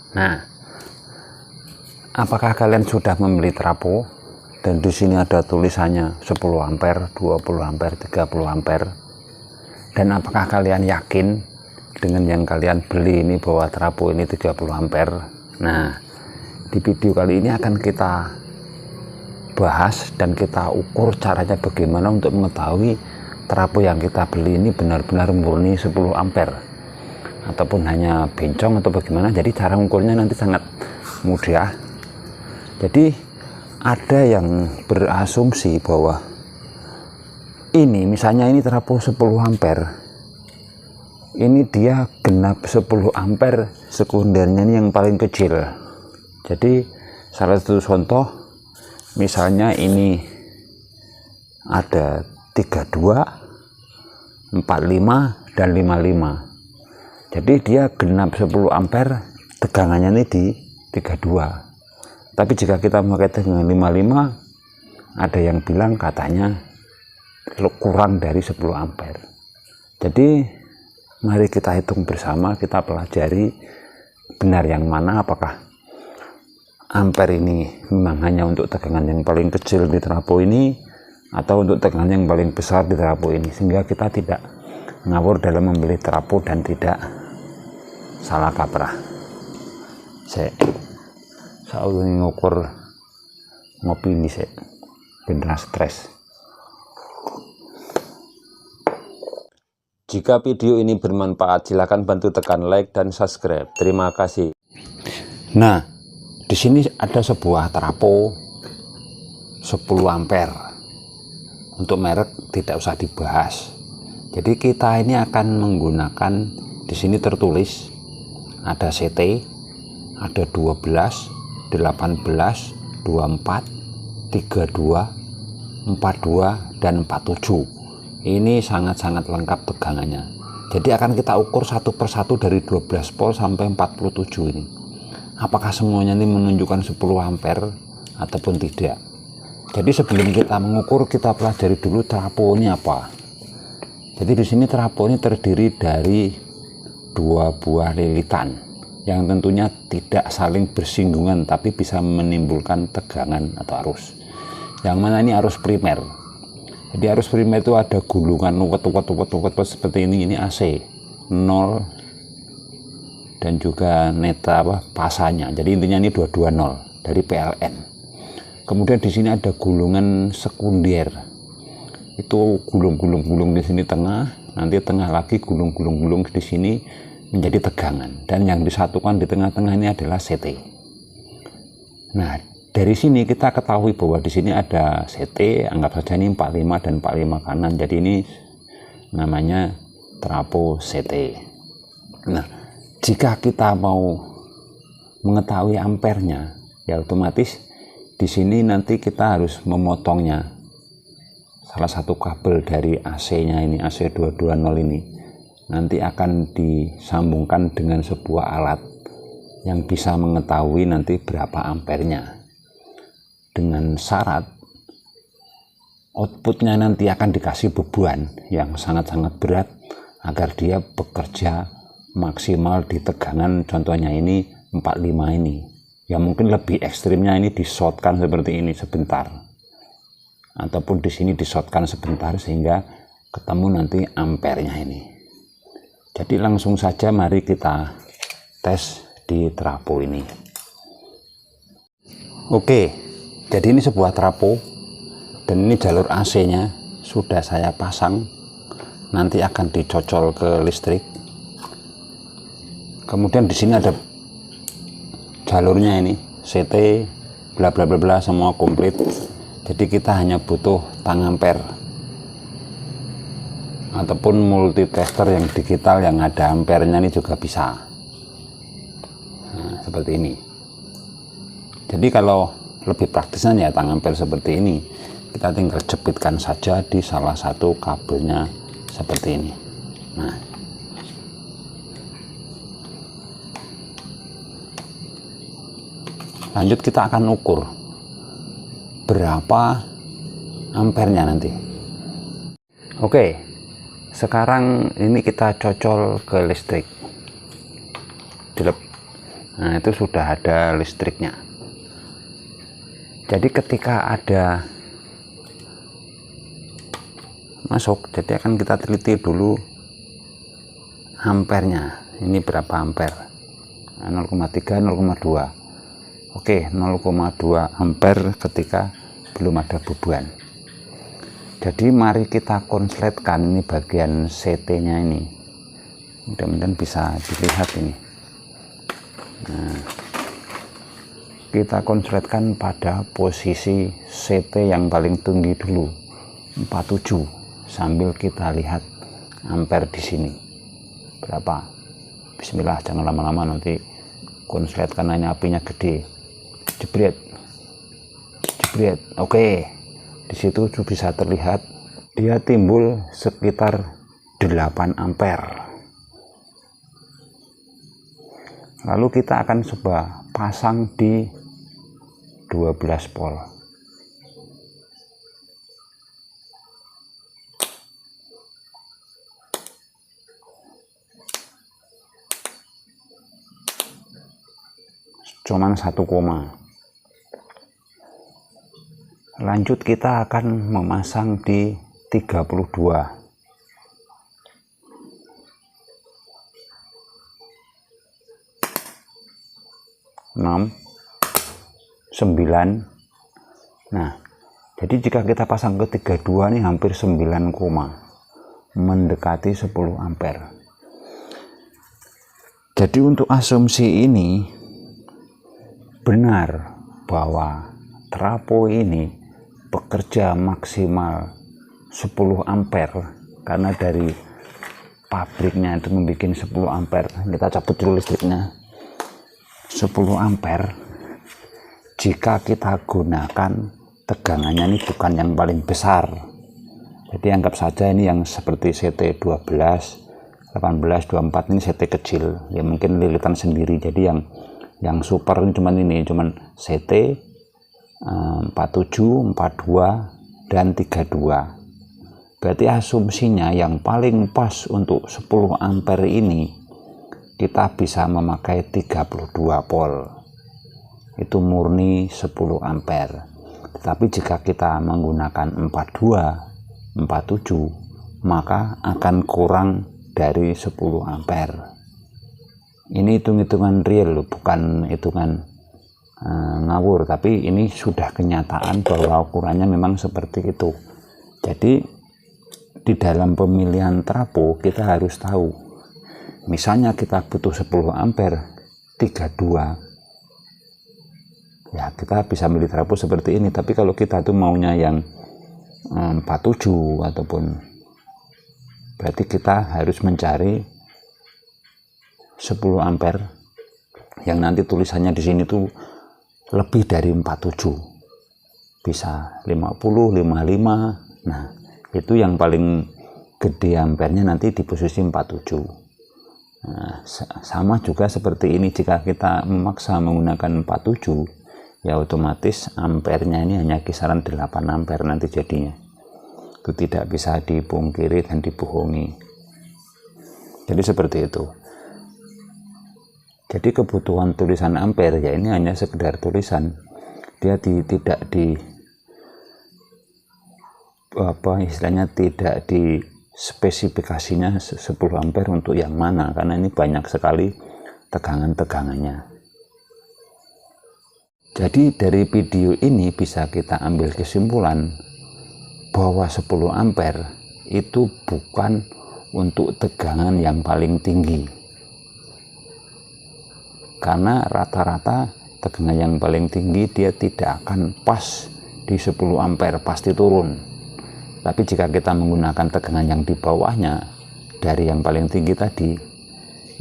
Nah, apakah kalian sudah membeli trafo dan di sini ada tulisannya 10 ampere, 20 ampere, 30 ampere? Dan apakah kalian yakin dengan yang kalian beli ini bahwa trafo ini 30 ampere? Nah, di video kali ini akan kita bahas dan kita ukur caranya bagaimana untuk mengetahui trafo yang kita beli ini benar-benar murni 10 ampere ataupun hanya bencong atau bagaimana. Jadi cara ukurnya nanti sangat mudah. Jadi ada yang berasumsi bahwa ini misalnya ini trafo 10 ampere, ini dia genap 10 ampere, sekundernya ini yang paling kecil. Jadi salah satu contoh misalnya ini ada 32, 45 dan 55. Jadi dia genap 10 ampere, tegangannya ini di 32. Tapi jika kita memakai tegangan 55, ada yang bilang katanya kurang dari 10 ampere. Jadi mari kita hitung bersama, kita pelajari benar yang mana, apakah ampere ini memang hanya untuk tegangan yang paling kecil di trafo ini atau untuk tegangan yang paling besar di trafo ini, sehingga kita tidak ngawur dalam membeli trafo dan tidak salah kaprah. Saya ngukur ngopi ini saya bener stres. Jika video ini bermanfaat, silakan bantu tekan like dan subscribe. Terima kasih. Nah, di sini ada sebuah trafo 10 ampere. Untuk merek tidak usah dibahas. Jadi kita ini akan menggunakan, di sini tertulis ada CT, ada 12, 18, 24, 32, 42 dan 47. Ini sangat-sangat lengkap tegangannya. Jadi akan kita ukur satu persatu dari 12 volt sampai 47 ini. Apakah semuanya ini menunjukkan 10 ampere ataupun tidak? Jadi sebelum kita mengukur, kita pelajari dulu trafo ini apa. Jadi di sini trafo ini terdiri dari 2 buah lilitan yang tentunya tidak saling bersinggungan tapi bisa menimbulkan tegangan atau arus. Yang mana ini arus primer. Jadi arus primer itu ada gulungan uwet seperti ini AC 0 dan juga neta pasanya. Jadi intinya ini 220 dari PLN. Kemudian di sini ada gulungan sekunder. Itu gulung-gulung di sini tengah, nanti tengah lagi gulung-gulung di sini menjadi tegangan, dan yang disatukan di tengah-tengah ini adalah CT. Nah, dari sini kita ketahui bahwa di sini ada CT, anggap saja ini 45 dan 45 kanan. Jadi ini namanya trafo CT. Nah, jika kita mau mengetahui ampernya, ya otomatis di sini nanti kita harus memotongnya. Salah satu kabel dari AC-nya ini, AC 220 ini, nanti akan disambungkan dengan sebuah alat yang bisa mengetahui nanti berapa ampernya. Dengan syarat outputnya nanti akan dikasih beban yang sangat-sangat berat agar dia bekerja maksimal di tegangan, contohnya ini 45 ini. Ya mungkin lebih ekstrimnya ini di-shortkan seperti ini sebentar, ataupun di sini di-shortkan sebentar sehingga ketemu nanti ampernya ini. Jadi langsung saja mari kita tes di trafo ini. Oke, jadi ini sebuah trafo dan ini jalur AC-nya sudah saya pasang, nanti akan dicocol ke listrik. Kemudian di sini ada jalurnya ini, CT, bla bla bla bla, semua komplit. Jadi kita hanya butuh tang ampere ataupun multitester yang digital yang ada ampernya ini juga bisa. Nah, seperti ini. Jadi kalau lebih praktisnya ya tang ampere seperti ini, kita tinggal jepitkan saja di salah satu kabelnya seperti ini. Nah, lanjut kita akan ukur berapa ampernya nanti. Oke, sekarang ini kita cocol ke listrik. Nah, itu sudah ada listriknya. Jadi ketika ada masuk, jadi akan kita teliti dulu ampernya. Ini berapa ampere? 0,3, 0,2. Oke, 0,2 ampere ketika belum ada bubuan. Jadi mari kita konsletkan ini bagian CT-nya ini. Mudah-mudahan bisa dilihat ini. Nah, kita konsletkan pada posisi CT yang paling tinggi dulu, 47, sambil kita lihat ampere di sini berapa. Bismillah, jangan lama-lama, nanti konslet karena ini apinya gede. Jebret, jebret. Oke, di situ bisa terlihat dia timbul sekitar 8 ampere. Lalu kita akan coba pasang di 12 volt. Cuman 1 koma. Lanjut kita akan memasang di 32. 6, 9. Nah, jadi jika kita pasang ke 32 ini hampir 9 koma, mendekati 10 ampere. Jadi untuk asumsi ini benar bahwa trafo ini bekerja maksimal 10 ampere karena dari pabriknya itu membuat 10 ampere. Kita cabut dulu listriknya. 10 ampere jika kita gunakan tegangannya ini bukan yang paling besar. Jadi anggap saja ini yang seperti CT 12, 18, 24 ini CT kecil, ya mungkin lilitan sendiri. Jadi yang super ini cuman CT 47, 42 dan 32. Berarti asumsinya yang paling pas untuk 10 ampere ini kita bisa memakai 32 volt. Itu murni 10 ampere. Tetapi jika kita menggunakan 42, 47, maka akan kurang dari 10 ampere. Ini hitung-hitungan real, bukan hitungan ngawur, tapi ini sudah kenyataan bahwa ukurannya memang seperti itu. Jadi di dalam pemilihan trafo kita harus tahu. Misalnya kita butuh 10 ampere 32, ya kita bisa milih trafo seperti ini. Tapi kalau kita tuh maunya yang 47 ataupun, berarti kita harus mencari 10 ampere yang nanti tulisannya di sini tuh lebih dari 47, bisa 50, 55. Nah, itu yang paling gede ampernya nanti di posisi 47. Nah, sama juga seperti ini, jika kita memaksa menggunakan 47, ya otomatis ampernya ini hanya kisaran 8 ampere nanti jadinya. Itu tidak bisa dipungkiri dan dibohongi. Jadi seperti itu. Jadi kebutuhan tulisan ampere ya ini hanya sekedar tulisan. Dia tidak di spesifikasinya 10 ampere untuk yang mana, karena ini banyak sekali tegangan-tegangannya. Jadi dari video ini bisa kita ambil kesimpulan bahwa 10 ampere itu bukan untuk tegangan yang paling tinggi, karena rata-rata tegangan yang paling tinggi dia tidak akan pas di 10 ampere, pasti turun. Tapi jika kita menggunakan tegangan yang di bawahnya dari yang paling tinggi tadi,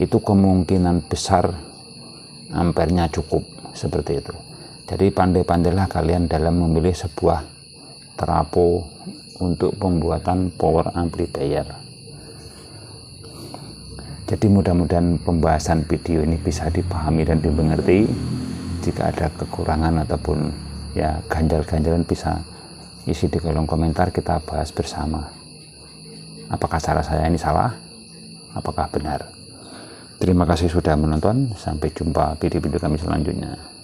itu kemungkinan besar ampernya cukup, seperti itu. Jadi pandai-pandailah kalian dalam memilih sebuah trafo untuk pembuatan power amplifier. Jadi mudah-mudahan pembahasan video ini bisa dipahami dan dimengerti. Jika ada kekurangan ataupun ya ganjal-ganjalan bisa isi di kolom komentar, kita bahas bersama. Apakah cara saya ini salah? Apakah benar? Terima kasih sudah menonton. Sampai jumpa video-video kami selanjutnya.